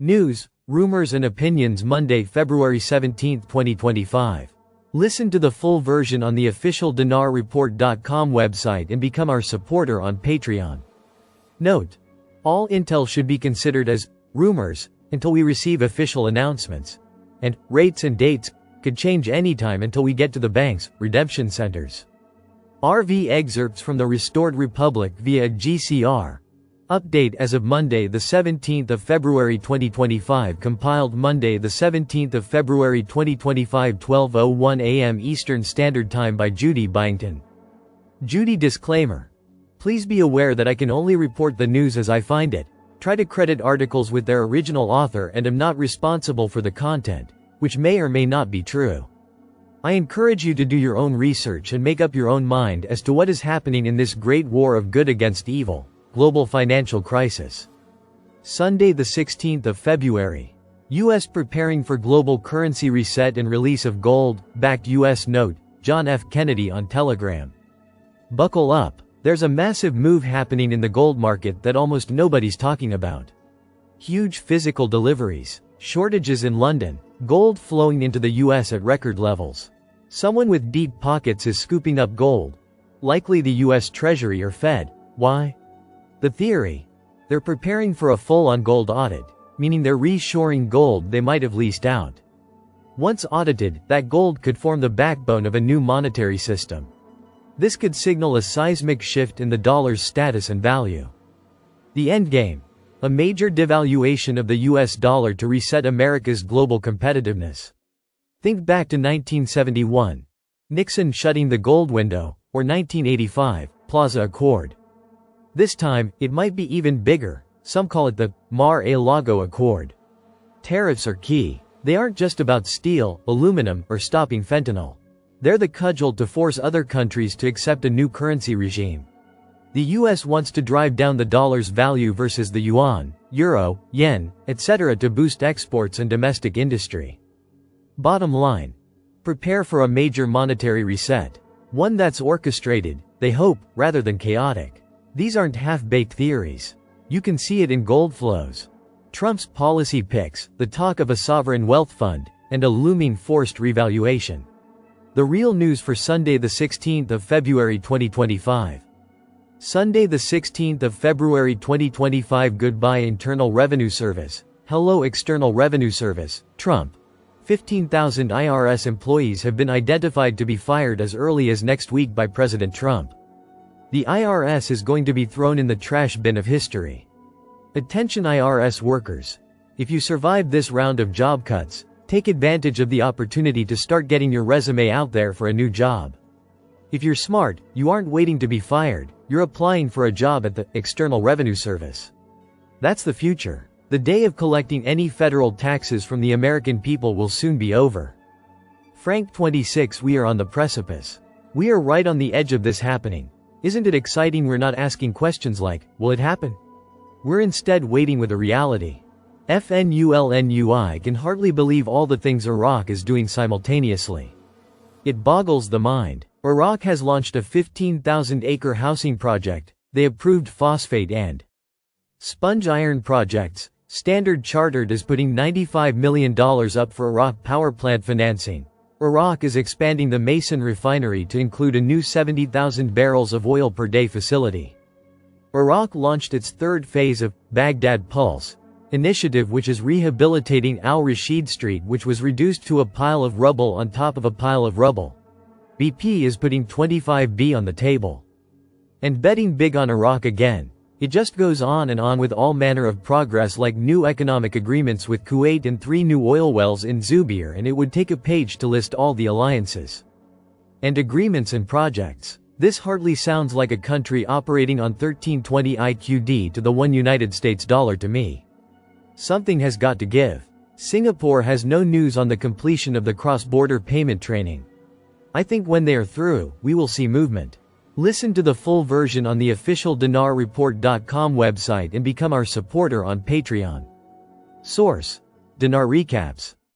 News, rumors and opinions Monday, February 17, 2025. Listen to the full version on the official dinarreport.com website and become our supporter on Patreon. Note: all intel should be considered as rumors until we receive official announcements. And rates and dates could change anytime until we get to the banks, redemption centers. RV excerpts from the Restored Republic via GCR. Update as of Monday the 17th of February 2025, compiled Monday the 17th of February 2025, 12:01 a.m. Eastern Standard Time by Judy Byington. Judy disclaimer. Please be aware that I can only report the news as I find it, try to credit articles with their original author, and am not responsible for the content, which may or may not be true. I encourage you to do your own research and make up your own mind as to what is happening in this great war of good against evil. Global financial crisis. Sunday the 16th of February. U.S. preparing for global currency reset and release of gold-backed U.S. note, John F. Kennedy on Telegram. Buckle up, there's a massive move happening in the gold market that almost nobody's talking about. Huge physical deliveries, shortages in London, gold flowing into the U.S. at record levels. Someone with deep pockets is scooping up gold. Likely the U.S. Treasury or Fed. Why? The theory: they're preparing for a full-on gold audit, meaning they're reshoring gold they might have leased out. Once audited, that gold could form the backbone of a new monetary system. This could signal a seismic shift in the dollar's status and value. The endgame: a major devaluation of the US dollar to reset America's global competitiveness. Think back to 1971. Nixon shutting the gold window, or 1985, Plaza Accord. This time, it might be even bigger. Some call it the Mar-a-Lago Accord. Tariffs are key. They aren't just about steel, aluminum, or stopping fentanyl. They're the cudgel to force other countries to accept a new currency regime. The US wants to drive down the dollar's value versus the yuan, euro, yen, etc. to boost exports and domestic industry. Bottom line: prepare for a major monetary reset. One that's orchestrated, they hope, rather than chaotic. These aren't half-baked theories. You can see it in gold flows. Trump's policy picks, the talk of a sovereign wealth fund, and a looming forced revaluation. The real news for Sunday the 16th of February 2025. Sunday the 16th of February 2025. Goodbye Internal Revenue Service. Hello External Revenue Service. Trump. 15,000 IRS employees have been identified to be fired as early as next week by President Trump. The IRS is going to be thrown in the trash bin of history. Attention IRS workers. If you survive this round of job cuts, take advantage of the opportunity to start getting your resume out there for a new job. If you're smart, you aren't waiting to be fired, you're applying for a job at the External Revenue Service. That's the future. The day of collecting any federal taxes from the American people will soon be over. Frank 26. We are on the precipice. We are right on the edge of this happening. Isn't it exciting? We're not asking questions like, will it happen? We're instead waiting with a reality. FNULNUI can hardly believe all the things Iraq is doing simultaneously. It boggles the mind. Iraq has launched a 15,000-acre housing project. They approved phosphate and sponge iron projects. Standard Chartered is putting $95 million up for Iraq power plant financing. Iraq is expanding the Mason refinery to include a new 70,000 barrels of oil per day facility. Iraq launched its third phase of Baghdad Pulse initiative, which is rehabilitating Al-Rashid Street, which was reduced to a pile of rubble on top of a pile of rubble. BP is putting 25B on the table. And betting big on Iraq again. It just goes on and on with all manner of progress, like new economic agreements with Kuwait and 3 new oil wells in Zubair, and it would take a page to list all the alliances and agreements and projects. This hardly sounds like a country operating on 1320 IQD to the $1 United States dollar to me. Something has got to give. Singapore has no news on the completion of the cross-border payment training. I think when they are through, we will see movement. Listen to the full version on the official dinarreport.com website and become our supporter on Patreon. Source: Dinar Recaps.